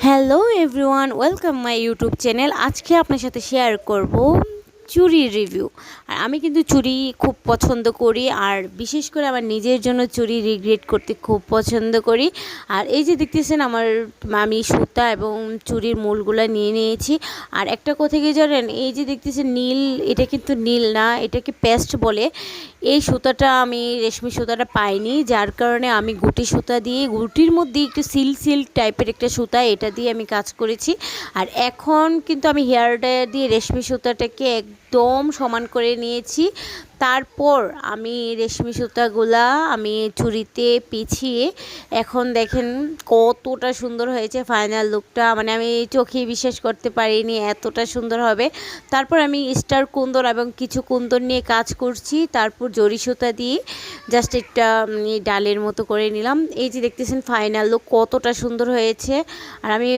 Hello everyone, welcome my YouTube channel. আজকে আপনার সাথে শেয়ার করব চুড়ির রিভিউ। আর আমি কিন্তু চুড়ি খুব পছন্দ করি, আর বিশেষ করে আমার নিজের জন্য চুড়ি রিগ্রেট করতে খুব পছন্দ করি। আর এই যে দেখতেছেন আমি সুতা এবং চুড়ির মূলগুলো নিয়ে নিয়েছি। আর একটা কথা কি জানেন, এই যে দেখতেছেন নীল, এটা কিন্তু নীল না, এটাকে পেস্ট বলে। এই সুতাটা আমি রেশমি সুতাটা পাইনি, যার কারণে আমি গুটি সুতা দিয়ে, গুটির মধ্যে একটু সিল্ক টাইপের একটা সুতা, এটা দিয়ে আমি কাজ করেছি। আর এখন কিন্তু আমি হেয়ার ড্রায়ার দিয়ে রেশমি সুতাটাকে একদম সমান করে নিয়েছি। তারপর আমি রেশমি সুতাগুলা আমি চুড়িতে পিছিয়ে, এখন দেখেন কতটা সুন্দর হয়েছে ফাইনাল লুকটা। মানে আমি চোখে বিশ্বাস করতে পারিনি এতটা সুন্দর হবে। তারপর আমি স্টার কুন্দন এবং কিছু কুন্দন নিয়ে কাজ করছি। তারপর জরি সুতা দিয়ে জাস্ট একটা ডালের মতো করে নিলাম। এই যে দেখতেছেন ফাইনাল লুক কতটা সুন্দর হয়েছে। আর আমি